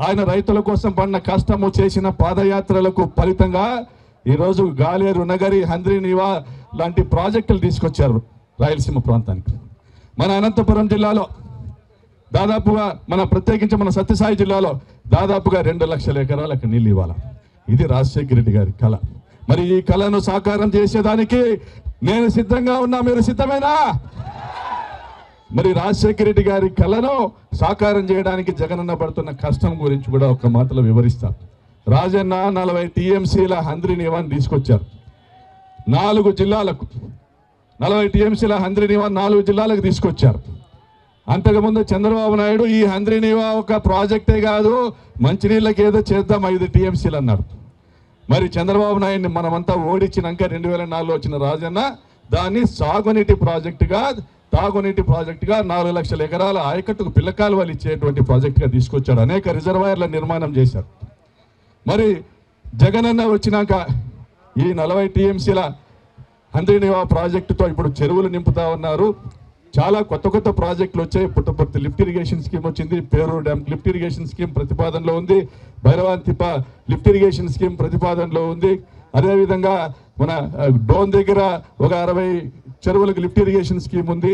ఆయన రైతుల కోసం పడిన కష్టము, చేసిన పాదయాత్రలకు ఫలితంగా ఈరోజు గాలేరు నగరి, హంద్రీనీవా లాంటి ప్రాజెక్టులు తీసుకొచ్చారు రాయలసీమ ప్రాంతానికి. మన అనంతపురం జిల్లాలో దాదాపుగా, ప్రత్యేకించి మన సత్యసాయి జిల్లాలో దాదాపుగా 2 లక్షల ఎకరాలకు నీళ్ళు ఇవ్వాలి. ఇది రాజశేఖర రెడ్డి గారి కళ. మరి ఈ కళను సాకారం చేసేదానికి నేను సిద్ధంగా ఉన్నా, మీరు సిద్ధమేనా? మరి రాజశేఖర రెడ్డి గారి కళను సాకారం చేయడానికి జగనన్న పడుతున్న కష్టం గురించి కూడా ఒక మాటలో వివరిస్తా. రాజన్న 40 టీఎంసీల హంద్రీనీవాని తీసుకొచ్చారు 4 జిల్లాలకు. 40 టీఎంసీల హంద్రీనీవా 4 జిల్లాలకు తీసుకొచ్చారు. అంతకుముందు చంద్రబాబు నాయుడు ఈ హంద్రీనీవా ఒక ప్రాజెక్టే కాదు, మంచినీళ్ళకి ఏదో చేద్దాం 5 టీఎంసీలు అన్నారు. మరి చంద్రబాబు నాయుడిని మనమంతా ఓడించినాక 2004లో వచ్చిన రాజన్న దాన్ని తాగునీటి ప్రాజెక్టుగా 4 లక్షల ఎకరాల ఆయకట్టుకు పిల్లకాలువలు ఇచ్చేటువంటి ప్రాజెక్టుగా తీసుకొచ్చాడు. అనేక రిజర్వాయర్ల నిర్మాణం చేశారు. మరి జగనన్న వచ్చినాక ఈ 40 టీఎంసీల హంద్రీనీవా ప్రాజెక్టుతో ఇప్పుడు చెరువులు నింపుతా ఉన్నారు. చాలా కొత్త ప్రాజెక్టులు వచ్చాయి. పుట్టపర్తి లిఫ్ట్ ఇరిగేషన్ స్కీమ్ వచ్చింది, Peruru dam lift irrigation scheme ప్రతిపాదనలో ఉంది, భైరవాంతిప లిఫ్ట్ ఇరిగేషన్ స్కీమ్ ప్రతిపాదనలో ఉంది. అదేవిధంగా మన డోన్ దగ్గర ఒక 60 చెరువులకు లిఫ్ట్ ఇరిగేషన్ స్కీమ్ ఉంది.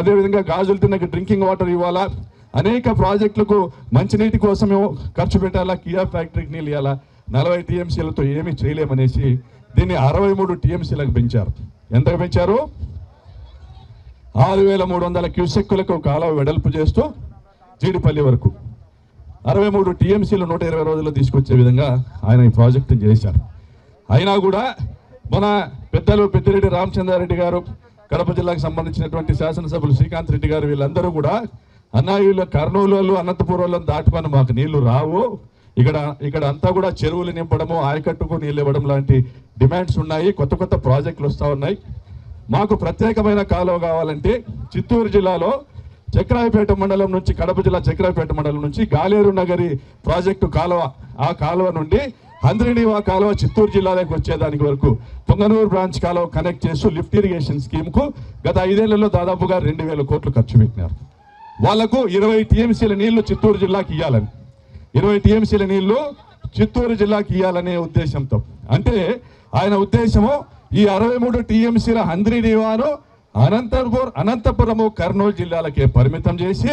అదేవిధంగా గాజులతిన్నకి డ్రింకింగ్ వాటర్ ఇవ్వాలా, అనేక ప్రాజెక్టులకు మంచినీటి కోసం ఖర్చు పెట్టాలా, కియా ఫ్యాక్టరీకి నీళ్ళు ఇవ్వాలా. 40 టీఎంసీలతో ఏమీ చేయలేమనేసి దీన్ని 63 టీఎంసీలకు పెంచారు. ఎంతకు పెంచారు? 6,300 క్యూసెక్కులకు కాలువ వెడల్పు చేస్తూ జీడిపల్లి వరకు 63 టీఎంసీలు 120 రోజుల్లో తీసుకొచ్చే విధంగా ఆయన ఈ ప్రాజెక్టును చేశారు. అయినా కూడా మన పెద్దలు పెద్దిరెడ్డి రామచంద్రారెడ్డి గారు, కడప జిల్లాకు సంబంధించినటువంటి శాసనసభ్యులు శ్రీకాంత్ రెడ్డి గారు, వీళ్ళందరూ కూడా అన్నాయుల కర్నూలు అనంతపురంలో దాటుకొని మాకు నీళ్లు రావు, ఇక్కడ అంతా కూడా చెరువులు నింపడము, ఆయకట్టుకు నీళ్ళు ఇవ్వడం లాంటి డిమాండ్స్ ఉన్నాయి. కొత్త ప్రాజెక్టులు వస్తూ ఉన్నాయి. మాకు ప్రత్యేకమైన కాలువ కావాలంటే చిత్తూరు జిల్లాలో చక్రాయపేట మండలం నుంచి, కడప జిల్లా చక్రాయపేట మండలం నుంచి గాలేరు నగరి ప్రాజెక్టు కాలువ, ఆ కాలువ నుండి హంద్రీనీవా కాలువ చిత్తూరు జిల్లాలోకి వచ్చేదానికి వరకు పొంగనూరు బ్రాంచ్ కాలువ కనెక్ట్ చేస్తూ లిఫ్ట్ ఇరిగేషన్ స్కీమ్కు గత 5 ఏళ్లలో దాదాపుగా 2,000 కోట్లు ఖర్చు పెట్టినారు. వాళ్లకు 20 టీఎంసీల నీళ్లు చిత్తూరు జిల్లాకి ఇవ్వాలని, 20 టీఎంసీల నీళ్లు చిత్తూరు జిల్లాకి ఇవ్వాలనే ఉద్దేశంతో. అంటే ఆయన ఉద్దేశము ఈ 63 టీఎంసీల హంద్రీనీవాను అనంతపురము, కర్నూలు జిల్లాలకే పరిమితం చేసి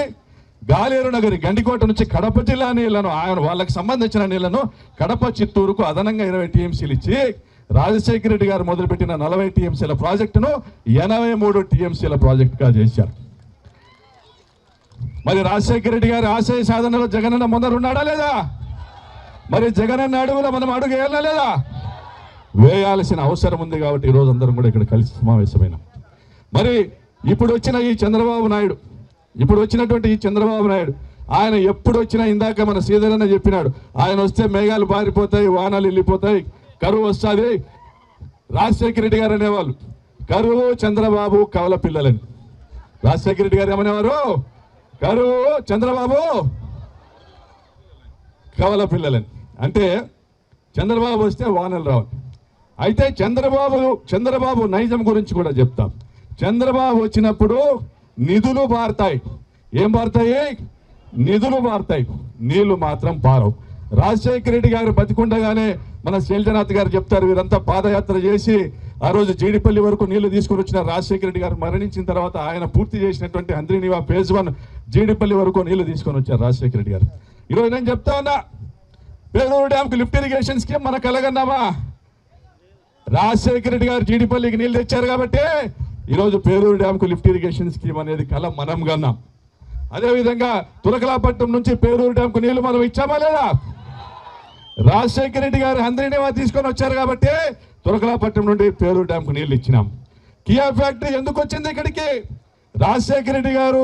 గాలేరు నగరి గండికోట నుంచి కడప జిల్లా నీళ్లను, వాళ్ళకి సంబంధించిన నీళ్లను కడప, చిత్తూరుకు అదనంగా 20 టీఎంసీలు ఇచ్చి రాజశేఖర రెడ్డి గారు మొదలుపెట్టిన 40 టీఎంసీల ప్రాజెక్టును 83 టీఎంసీల ప్రాజెక్టుగా చేశారు. మరి రాజశేఖర రెడ్డి గారి ఆశయ సాధనలో జగనన్న ముందరున్నాడా లేదా? మరి జగనన్న అడుగులో మనం అడుగు వేయాలా లేదా? వేయాల్సిన అవసరం ఉంది. కాబట్టి ఈరోజు అందరం కూడా ఇక్కడ కలిసి సమావేశమైనాం. మరి ఇప్పుడు వచ్చినటువంటి ఈ చంద్రబాబు నాయుడు ఆయన ఎప్పుడు వచ్చినా, ఇందాక మన శ్రీధరన్న చెప్పినాడు, ఆయన వస్తే మేఘాలు పారిపోతాయి, వానాలు వెళ్ళిపోతాయి, కరువు వస్తుంది. రాజశేఖర రెడ్డి గారు అనేవాళ్ళు కరువు చంద్రబాబు కవల పిల్లలని. రాజశేఖర రెడ్డి గారు ఏమనేవారు? కరువు చంద్రబాబు కవల పిల్లలని. అంటే చంద్రబాబు వస్తే వానలు రావాలి. అయితే చంద్రబాబు నైజం గురించి కూడా చెప్తాం. చంద్రబాబు వచ్చినప్పుడు నిధులు పారుతాయి. ఏం పారుతాయి? నిధులు పారుతాయి, నీళ్లు మాత్రం పారవు. రాజశేఖర రెడ్డి గారు బతికుండగానే మన శైలజనాథ్ గారు చెప్తారు, వీరంతా పాదయాత్ర చేసి ఆ రోజు జీడిపల్లి వరకు నీళ్లు తీసుకుని వచ్చిన రాజశేఖర రెడ్డి గారు మరణించిన తర్వాత ఆయన పూర్తి చేసినటువంటి హంద్రీనివా ఫేజ్ 1 జీడిపల్లి వరకు నీళ్లు తీసుకొని వచ్చారు రాజశేఖర రెడ్డి గారు. ఈరోజు నేను చెప్తా ఉన్నా, పేరూరు డ్యామ్కి లిఫ్ట్ ఇరిగేషన్ స్కీమ్ మన కలగన్నామా? రాజశేఖర రెడ్డి గారు జీడిపల్లికి నీళ్లు తెచ్చారు కాబట్టి ఈరోజు పేరూరు డ్యామ్కు లిఫ్ట్ ఇరిగేషన్ స్కీమ్ అనేది కల మనం కన్నాం. అదేవిధంగా తురకలాపట్నం నుంచి పేరూరు డ్యామ్కు నీళ్లు మనం ఇచ్చామా లేదా? రాజశేఖర రెడ్డి గారు హంద్రీనివా తీసుకొని వచ్చారు కాబట్టి తురకలాపట్నం నుండి పేరూరు డ్యామ్కు నీళ్లు ఇచ్చినాం. కియా ఫ్యాక్టరీ ఎందుకు వచ్చింది ఇక్కడికి? రాజశేఖర రెడ్డి గారు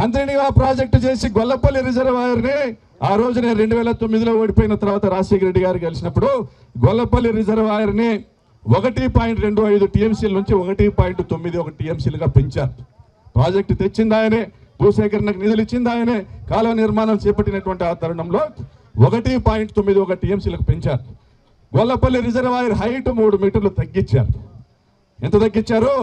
హంద్రీనివా ప్రాజెక్టు చేసి గొల్లపల్లి రిజర్వాయర్ని ఆ రోజు నేను 2009లో ఓడిపోయిన తర్వాత రాజశేఖర రెడ్డి గారు గెలిచినప్పుడు గొల్లపల్లి రిజర్వాయర్ని 1.25 టీఎంసీల నుంచి 1.91 టీఎంసీలుగా పెంచారు. ప్రాజెక్టు తెచ్చింది ఆయనే, భూసేకరణకు నిధులు ఇచ్చింది ఆయనే, కాలువ నిర్మాణం చేపట్టినటువంటి ఆ తరుణంలో 1.91 టీఎంసీలకు పెంచారు. గొల్లపల్లి రిజర్వాయర్ హైట్ 3 మీటర్లు తగ్గించారు. ఎంత తగ్గించారు?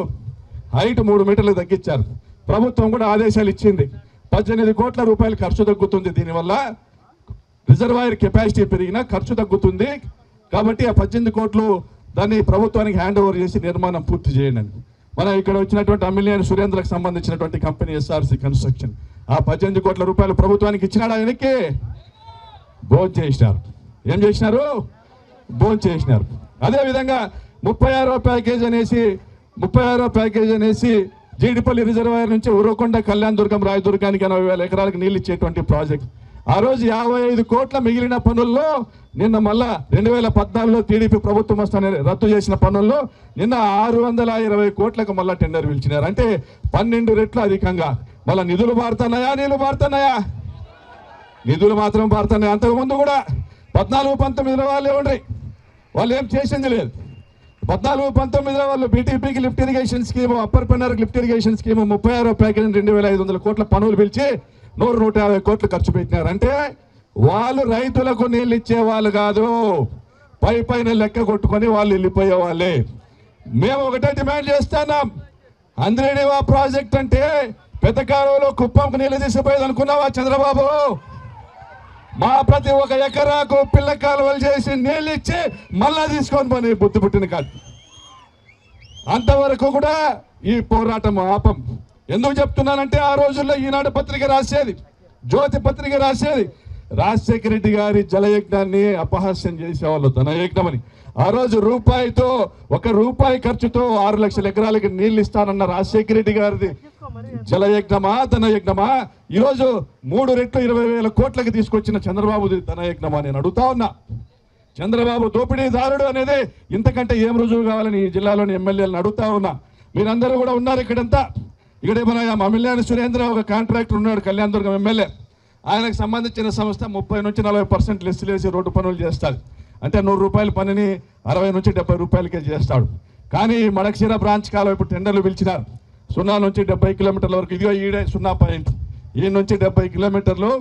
హైట్ 3 మీటర్లు తగ్గించారు. ప్రభుత్వం కూడా ఆదేశాలు ఇచ్చింది, 18 కోట్ల రూపాయలు ఖర్చు తగ్గుతుంది, దీనివల్ల రిజర్వాయర్ కెపాసిటీ పెరిగినా ఖర్చు తగ్గుతుంది కాబట్టి ఆ 18 కోట్లు దాన్ని ప్రభుత్వానికి హ్యాండ్ ఓవర్ చేసి నిర్మాణం పూర్తి చేయండి. మనం ఇక్కడ వచ్చినటువంటి అమిలియన్ సురేంద్రకు సంబంధించినటువంటి కంపెనీ ఎస్ఆర్సి కన్స్ట్రక్షన్ ఆ 18 కోట్ల రూపాయలు ప్రభుత్వానికి ఇచ్చినాడు. ఆయనకి భోజనం చేసినారు. ఏం చేసినారు? భోజనం చేసినారు. అదేవిధంగా 36వ ప్యాకేజ్ అనేసి జీడిపల్లి రిజర్వాయర్ నుంచి ఉరవకొండ, కళ్యాణదుర్గం, రాయదుర్గానికి 80,000 ఎకరాలకు నీళ్ళు ఇచ్చేటువంటి ప్రాజెక్ట్. ఆ రోజు 55 కోట్ల మిగిలిన పనుల్లో నిన్న మళ్ళా 2014లో టీడీపీ ప్రభుత్వం వస్తానే రద్దు చేసిన పనుల్లో నిన్న 620 కోట్లకు మళ్ళా టెండర్ పిలిచినారు. అంటే 12 రెట్లు అధికంగా. మళ్ళీ నిధులు మారుతున్నాయా? నీళ్లు మారుతున్నాయా? నిధులు మాత్రం మారుతున్నాయి. అంతకుముందు కూడా 14-19లో వాళ్ళు ఇవ్వండి, వాళ్ళు ఏం చేసింది లేదు. 14-19లో వాళ్ళు బీటీపీకి లిఫ్ట్ ఇరిగేషన్ స్కీము, అప్పర్ పెన్నర్కి లిఫ్ట్ ఇరిగేషన్ స్కీము 36వ ప్యాకేజ్ 2,500 కోట్ల పనులు పిలిచి 150 కోట్లు ఖర్చు పెట్టినారు. అంటే వాళ్ళు రైతులకు నీళ్ళు ఇచ్చే వాళ్ళు కాదు, పైన లెక్క కొట్టుకొని వాళ్ళు వెళ్ళిపోయే వాళ్ళే. మేము ఒకటే డిమాండ్ చేస్తున్నాం, హంద్రీనివా ప్రాజెక్ట్ అంటే పెద్ద కాలువలో కుప్పంకు నీళ్ళు తీసుకుపోయేది అనుకున్నావా చంద్రబాబు? మా ప్రతి ఒక్క ఎకరాకు పిల్ల కాలువలు చేసి నీళ్ళు ఇచ్చి మళ్ళా తీసుకొని పోనీ బుద్ధి పుట్టిన కాదు. అంతవరకు కూడా ఈ పోరాటం ఆపం. ఎందుకు చెప్తున్నానంటే ఆ రోజుల్లో ఈనాడు పత్రిక రాసేది, జ్యోతి పత్రిక రాసేది, రాజశేఖర రెడ్డి గారి జలయజ్ఞాన్ని అపహాస్యం చేసేవాళ్ళు ధనయజ్ఞం అని. ఆ రోజు ₹1 ఖర్చుతో 6 లక్షల ఎకరాలకి నీళ్ళు ఇస్తానన్న రాజశేఖర రెడ్డి గారిది జలయజ్ఞమా ధనయజ్ఞమా? ఈరోజు 3 రెట్లు 20,000 కోట్లకి తీసుకొచ్చిన చంద్రబాబుది ధనయజ్ఞమా? నేను అడుగుతా ఉన్నా. చంద్రబాబు దోపిడీదారుడు అనేది ఇంతకంటే ఏం రుజువు కావాలని ఈ జిల్లాలోని ఎమ్మెల్యేలను అడుగుతా ఉన్నా. మీరందరూ కూడా ఉన్నారు ఇక్కడంతా. ఇక్కడ మన అమిలియన్ సురేంద్ర ఒక కాంట్రాక్టర్ ఉన్నాడు, కళ్యాణదుర్గం ఎమ్మెల్యే. ఆయనకు సంబంధించిన సంస్థ 30 నుంచి 40% లిస్టులు వేసి రోడ్డు పనులు చేస్తాడు. అంటే ₹100 పనిని 60 నుంచి 70 రూపాయలకే చేస్తాడు. కానీ మడకశిర బ్రాంచ్ కాలువ ఇప్పుడు టెండర్లు పిలిచినారు. 0 నుంచి 70 కిలోమీటర్ల వరకు. ఇదిగో ఈడే 0 పాయింట్, ఈ నుంచి 70 కిలోమీటర్లు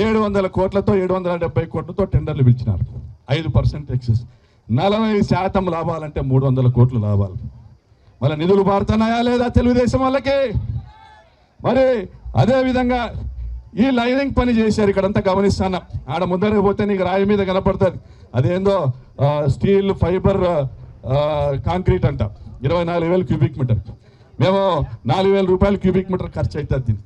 700 కోట్లతో 770 కోట్లతో టెండర్లు పిలిచినారు. 5% ఎక్సెస్, 40% లాభాలంటే 300 కోట్లు లాభాలు. మళ్ళీ నిధులు మారుతున్నాయా లేదా తెలుగుదేశం వాళ్ళకి? మరి అదేవిధంగా ఈ లైనింగ్ పని చేశారు. ఇక్కడంతా గమనిస్తాను. ఆడ ముందరకు పోతే నీకు రాయి మీద కనపడుతుంది, అదేందో స్టీల్ ఫైబర్ కాంక్రీట్ అంట, 24,000 క్యూబిక్ మీటర్. మేము 4,000 రూపాయలు క్యూబిక్ మీటర్ ఖర్చు అవుతుంది. దీనికి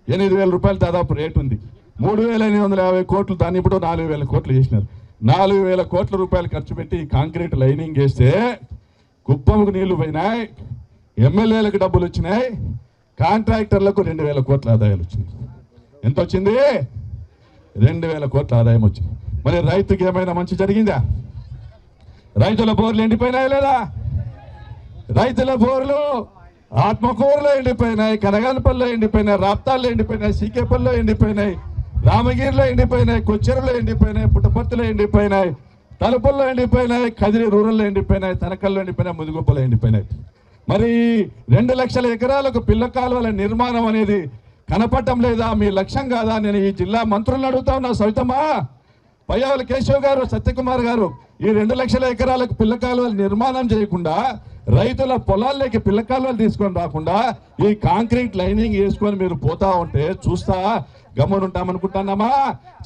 8,000 రూపాయలు దాదాపు రేటు ఉంది. 3,850 కోట్లు, దాన్ని ఇప్పుడు 4,000 కోట్లు చేసినారు. 4,000 కోట్ల రూపాయలు ఖర్చు పెట్టి కాంక్రీట్ లైనింగ్ చేస్తే కుప్పంకు నీళ్లు పోయినాయి, ఎమ్మెల్యేలకు డబ్బులు వచ్చినాయి, కాంట్రాక్టర్లకు 2,000 కోట్ల ఆదాయాలు వచ్చినాయి. ఎంత వచ్చింది? 2,000 కోట్ల ఆదాయం వచ్చింది. మరి రైతుకి ఏమైనా మంచి జరిగిందా? రైతుల బోర్లు ఎండిపోయినాయి లేదా? రైతుల బోర్లు ఆత్మకూరులో ఎండిపోయినాయి, కనగానపల్లిలో ఎండిపోయినాయి, రాప్తాల్లో ఎండిపోయినాయి, సీకేపల్లిలో ఎండిపోయినాయి, రామగిరిలో ఎండిపోయినాయి, కొచ్చెరలో ఎండిపోయినాయి, పుట్టపర్తిలో ఎండిపోయినాయి, తలుపుల్లో ఎండిపోయినాయి, కదిరి రూరల్లో ఎండిపోయినాయి, తనకల్లో ఎండిపోయినాయి, ముదుగుప్పలో ఎండిపోయినాయి. మరి 2 లక్షల ఎకరాలకు పిల్ల కాలువల నిర్మాణం అనేది కనపడటం లేదా? మీ లక్ష్యం కాదా? నేను ఈ జిల్లా మంత్రులను అడుగుతా ఉన్నా. సవితమ్మా, పయ్యావుల కేశవ్ గారు, సత్యకుమార్ గారు, ఈ 2 లక్షల ఎకరాలకు పిల్ల కాలువల నిర్మాణం చేయకుండా రైతుల పొలాల్లోకి పిల్లకాలువలు తీసుకొని రాకుండా ఈ కాంక్రీట్ లైనింగ్ వేసుకొని మీరు పోతా ఉంటే చూస్తా గమ్మునుంటామనుకుంటున్నామా?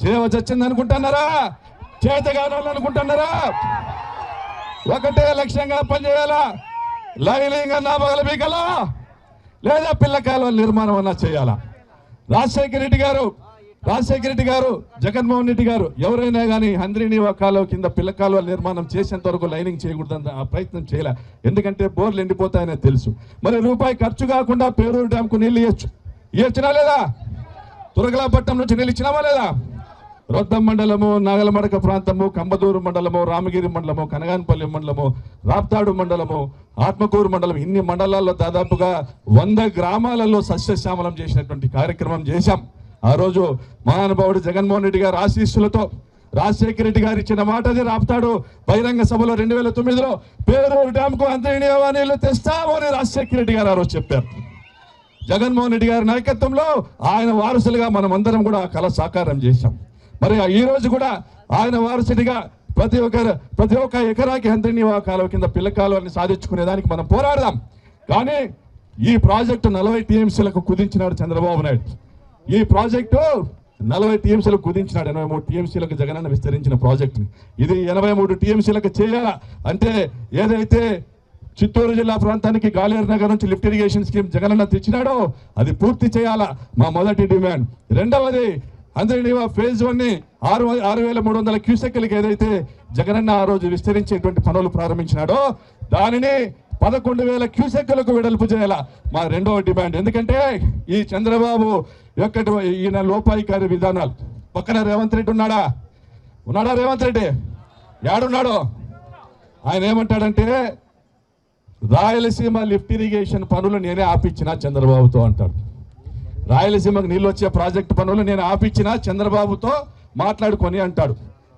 చేవ చచ్చింది అనుకుంటున్నారా? చేతగానాలు అనుకుంటున్నారా? ఒకటే లక్ష్యంగా పనిచేయాలా? లైనింగ్ అన్నా పగలబీకలా, లేదా పిల్లకాలువల నిర్మాణం అన్నా చేయాలా? రాజశేఖర రెడ్డి గారు జగన్మోహన్ రెడ్డి గారు ఎవరైనా కానీ హంద్రిని కాలువ కింద పిల్లకాలువ నిర్మాణం చేసేంత వరకు లైనింగ్ చేయకూడదని ఆ ప్రయత్నం చేయలే. ఎందుకంటే బోర్లు ఎండిపోతాయనే తెలుసు. మరి రూపాయి ఖర్చు కాకుండా పేరూరు డ్యాంకు నీళ్ళు ఇవ్వచ్చునా లేదా? తురగలాపట్నం నుంచి నీళ్ళు ఇచ్చినామా లేదా? రొద్దం మండలము, నాగలమడక ప్రాంతము, కంబదూరు మండలము, రామగిరి మండలము, కనగానపల్లి మండలము, రాప్తాడు మండలము, ఆత్మకూరు మండలం, ఇన్ని మండలాల్లో దాదాపుగా 100 గ్రామాలలో సస్యశ్యామలం చేసినటువంటి కార్యక్రమం చేశాం. ఆ రోజు మహానుభావుడు జగన్మోహన్ రెడ్డి గారు ఆశీస్సులతో రాజశేఖర రెడ్డి గారు ఇచ్చిన మాటది రాప్తాడు బహిరంగ సభలో 2009లో పేరూరు డ్యాంకు అంతర్నీయ నీళ్లు తెస్తాము అని రాజశేఖర రెడ్డి గారు ఆ రోజు చెప్పారు. జగన్మోహన్ రెడ్డి గారి నాయకత్వంలో ఆయన వారసులుగా మనం అందరం కూడా ఆ కళ సాకారం చేశాం. మరి ఈ రోజు కూడా ఆయన వారసుడిగా ప్రతి ఒక్క ఎకరాకి అంతర్నీయ కాలువ కింద పిల్ల కాలువని సాధించుకునేదానికి మనం పోరాడదాం. కానీ ఈ ప్రాజెక్టు 40 టీఎంసీలకు కుదించినాడు చంద్రబాబు నాయుడు. ఈ ప్రాజెక్టు 40 టీఎంసీలకు కుదించినాడు. 83 టీఎంసీలకు జగనన్న విస్తరించిన ప్రాజెక్టుని ఇది 83 టీఎంసీలకు చేయాలా అంటే ఏదైతే చిత్తూరు జిల్లా ప్రాంతానికి గాలేరు నగర్ నుంచి లిఫ్ట్ ఇరిగేషన్ స్కీమ్ జగనన్న తెచ్చినాడో అది పూర్తి చేయాలా మా మొదటి డిమాండ్. రెండవది అంతర్నీయ ఫేజ్ 1 6,300 క్యూసెక్లకి ఏదైతే జగనన్న ఆ రోజు విస్తరించేటువంటి పనులు ప్రారంభించినాడో దానిని 11,000 క్యూసెక్లకు వెడల్పు చేయాలా మా రెండవ డిమాండ్. ఎందుకంటే ఈ చంద్రబాబు యొక్క ఈయన లోపాయికారి విధానాలు. పక్కన రేవంత్ రెడ్డి ఉన్నాడా? రేవంత్ రెడ్డి యాడున్నాడో? ఆయన ఏమంటాడంటే రాయలసీమ లిఫ్ట్ ఇరిగేషన్ పనులు నేనే ఆపించిన చంద్రబాబుతో అంటాడు. రాయలసీమకు నీళ్ళు వచ్చే ప్రాజెక్టు పనులు నేను ఆపించిన చంద్రబాబుతో మాట్లాడుకొని అంటాడు.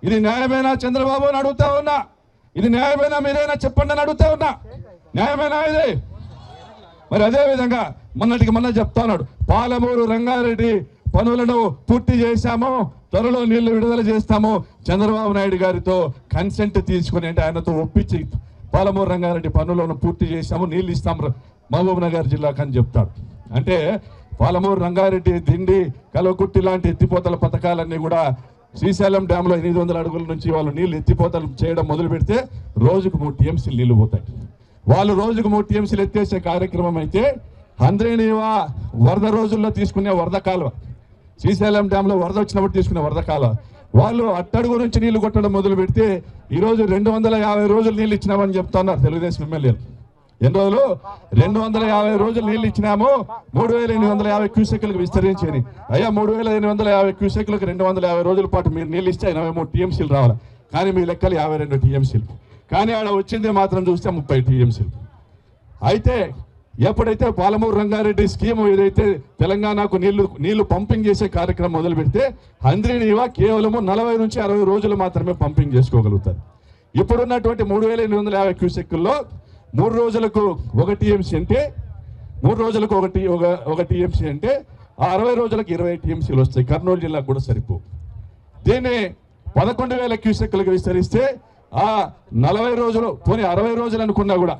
ఇది న్యాయమేనా చంద్రబాబు అని అడుగుతా ఉన్నా? ఇది న్యాయమేనా? మీరైనా చెప్పండి అని అడుగుతా ఉన్నా. న్యాయమేనా ఇది? మరి అదే విధంగా మొన్న చెప్తా ఉన్నాడు పాలమూరు రంగారెడ్డి పనులను పూర్తి చేశాము, త్వరలో నీళ్లు విడుదల చేస్తాము, చంద్రబాబు నాయుడు గారితో కన్సెంట్ తీసుకుని అంటే ఆయనతో ఒప్పించి పాలమూరు రంగారెడ్డి పనులను పూర్తి చేశాము, నీళ్ళు ఇస్తాము మహబూబ్ నగర్ జిల్లాకు అని చెప్తాడు. అంటే పాలమూరు రంగారెడ్డి, దిండి, కలవకుర్తి లాంటి ఎత్తిపోతల పథకాలన్నీ కూడా శ్రీశైలం డ్యాంలో 800 అడుగుల నుంచి వాళ్ళు నీళ్లు ఎత్తిపోతలు చేయడం మొదలు పెడితే రోజుకు 3 టీఎంసీలు నీళ్లు పోతాయి. వాళ్ళు రోజుకు 3 టీఎంసీలు ఎత్తేసే కార్యక్రమం అయితే అంద్రేనివా వరద రోజుల్లో తీసుకునే వరద కాలువ, శ్రీశైలం డ్యాంలో వరద వచ్చినప్పుడు తీసుకునే వరద కాలువ వాళ్ళు అట్టడుగు నుంచి నీళ్లు కొట్టడం మొదలు పెడితే ఈరోజు 250 రోజులు నీళ్ళు ఇచ్చినామని చెప్తున్నారు తెలుగుదేశం ఎమ్మెల్యేలు. ఎన్ని రోజులు? 250 రోజులు నీళ్ళు ఇచ్చినాము, 3,850 క్యూసెక్లకు విస్తరించేది. అయ్యా 3,850 క్యూసెక్లకు 250 రోజుల పాటు మీరు నీళ్ళు ఇస్తే 83 టీఎంసీలు రావాలి. కానీ మీ లెక్కలు 52 టీఎంసీలు. కానీ ఆడ వచ్చింది మాత్రం చూస్తే 30 టీఎంసీలు. అయితే ఎప్పుడైతే పాలమూరు రంగారెడ్డి స్కీమ్ ఏదైతే తెలంగాణకు నీళ్లు పంపింగ్ చేసే కార్యక్రమం మొదలు పెడితే అంద్రినీవా కేవలము 40 నుంచి 60 రోజులు మాత్రమే పంపింగ్ చేసుకోగలుగుతారు. ఇప్పుడున్నటువంటి 3,850 క్యూసెక్కుల్లో 3 రోజులకు 1 టీఎంసీ అంటే 3 రోజులకు ఒక టీఎంసీ అంటే ఆ 60 రోజులకు 20 టీఎంసీలు వస్తాయి. కర్నూలు జిల్లాకు కూడా సరిపో. దీన్ని 11,000 క్యూసెక్కులకు విస్తరిస్తే ఆ 40 రోజులు పోనీ 60 రోజులు అనుకున్నా కూడా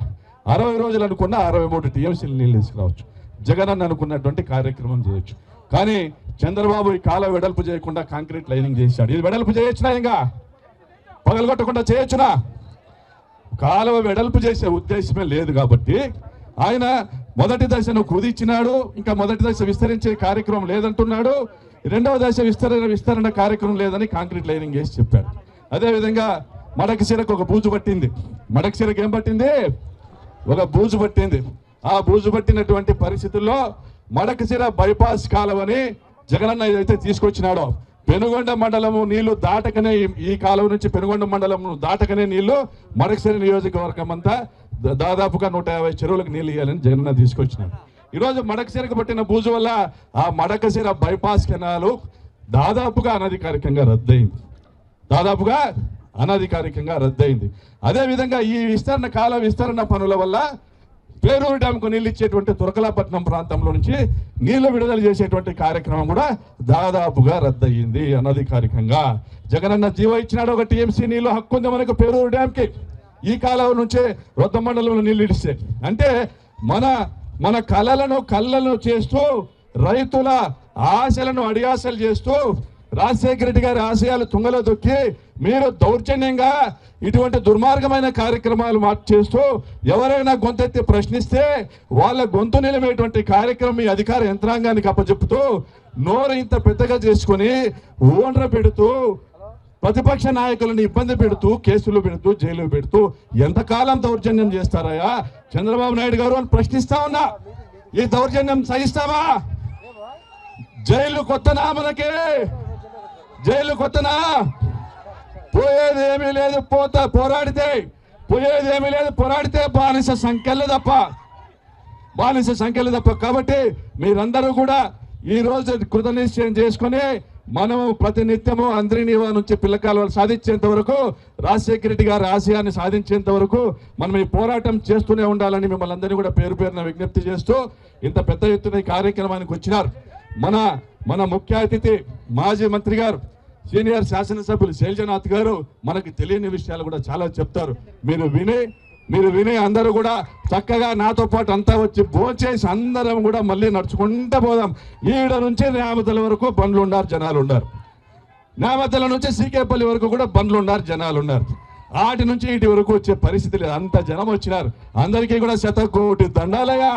60 రోజులు అనుకున్నా 63 టీఎంసీలు నీళ్ళు తీసుకురావచ్చు. జగన్ అన్న అనుకున్నటువంటి కార్యక్రమం చేయొచ్చు. కానీ చంద్రబాబు ఈ కాలువ వెడల్పు చేయకుండా కాంక్రీట్ లైనింగ్ చేశాడు. ఇది వెడల్పు చేయొచ్చునా? ఇంకా పగలగొట్టకుండా చేయొచ్చునా? కాలువ వెడల్పు చేసే ఉద్దేశమే లేదు కాబట్టి ఆయన మొదటి దశను కుదిచ్చినాడు. ఇంకా మొదటి దశ విస్తరించే కార్యక్రమం లేదంటున్నాడు. రెండవ దశ విస్తరణ కార్యక్రమం లేదని కాంక్రీట్ లైనింగ్ చేసి చెప్పాడు. అదేవిధంగా మడకశిరకు ఒక బూజు పట్టింది. మడకశిరకు ఏం పట్టింది? ఒక బూజు పట్టింది. ఆ బూజు పట్టినటువంటి పరిస్థితుల్లో మడకశిర బైపాస్ కాలువని జగనన్న ఏదైతే తీసుకొచ్చినాడో పెనుగొండ మండలము నీళ్లు దాటకనే ఈ కాలువ నుంచి పెనుగొండ మండలం దాటకనే నీళ్లు మడకశిర నియోజకవర్గం అంతా దాదాపుగా 150 చెరువులకు నీళ్ళు ఇవ్వాలని జగనన్న తీసుకొచ్చినాడు. ఈరోజు మడకశిరకు పట్టిన బూజు వల్ల ఆ మడకశిర బైపాస్ కెనాలు దాదాపుగా అనధికారికంగా రద్దయింది. అదేవిధంగా ఈ కాలువ విస్తరణ పనుల వల్ల పేరూరు డ్యాంకు నీళ్ళు ఇచ్చేటువంటి తురకలాపట్నం ప్రాంతంలో నుంచి నీళ్లు విడుదల చేసేటువంటి కార్యక్రమం కూడా దాదాపుగా రద్దయింది అనధికారికంగా. జగనన్న జీవో ఇచ్చినాడు. ఒక టీఎంసీ నీళ్లు హక్కు ఉంది మనకు పేరూరు డ్యాంకి. ఈ కాలం నుంచే రొద్ద మండలంలో నీళ్ళు ఇడిస్తే అంటే మన కళ్ళను చేస్తూ రైతుల ఆశలను అడియాసలు చేస్తూ రాజశేఖర రెడ్డి గారి ఆశయాలు తుంగలో దొక్కి మీరు దౌర్జన్యంగా ఇటువంటి దుర్మార్గమైన కార్యక్రమాలు చేస్తూ ఎవరైనా గొంతెత్తి ప్రశ్నిస్తే వాళ్ళ గొంతు నిలవేటువంటి కార్యక్రమం మీ అధికార యంత్రాంగానికి అప్పచెప్పుతూ నోరు ఇంత పెద్దగా చేసుకొని ఓండ్ర పెడుతూ ప్రతిపక్ష నాయకులను ఇబ్బంది పెడుతూ కేసులు పెడుతూ జైలు పెడుతూ ఎంతకాలం దౌర్జన్యం చేస్తారయ్యా చంద్రబాబు నాయుడు గారు అని ప్రశ్నిస్తా ఉన్నా. ఈ దౌర్జన్యం సహిస్తావా? జైలు కొత్తనా? మనకి జైలు కొత్తనా? పోయేది ఏమీ లేదు, పోరాడితే బానిస సంఖ్యలు తప్ప. కాబట్టి మీరందరూ కూడా ఈ రోజు కృతనిశ్చయం చేసుకుని మనము ప్రతినిత్యము అంద్రినీవా నుంచి పిల్లకాలు సాధించేంత వరకు రాజశేఖర రెడ్డి గారి ఆశయాన్ని సాధించేంత వరకు మనం ఈ పోరాటం చేస్తూనే ఉండాలని మిమ్మల్ని అందరినీ కూడా పేరు పేరున విజ్ఞప్తి చేస్తూ ఇంత పెద్ద ఎత్తున ఈ కార్యక్రమానికి వచ్చినారు. మన ముఖ్య అతిథి మాజీ మంత్రి గారు సీనియర్ శాసనసభ్యులు శైలజనాథ్ గారు మనకి తెలియని విషయాలు కూడా చాలా చెప్తారు. మీరు విని అందరూ కూడా చక్కగా నాతో పాటు అంతా వచ్చి భోంచేసి అందరం కూడా మళ్ళీ నడుచుకుంటూ పోదాం. ఈడ నుంచి న్యామతల వరకు బండ్లు ఉన్నారు, జనాలు ఉన్నారు. న్యామతల నుంచి సీకేపల్లి వరకు కూడా బండ్లు ఉన్నారు, జనాలు ఉన్నారు. ఆటి నుంచి ఇటు వరకు వచ్చే పరిస్థితి లేదు, అంత జనం వచ్చినారు. అందరికీ కూడా 100 కోటి దండాలయ్యా.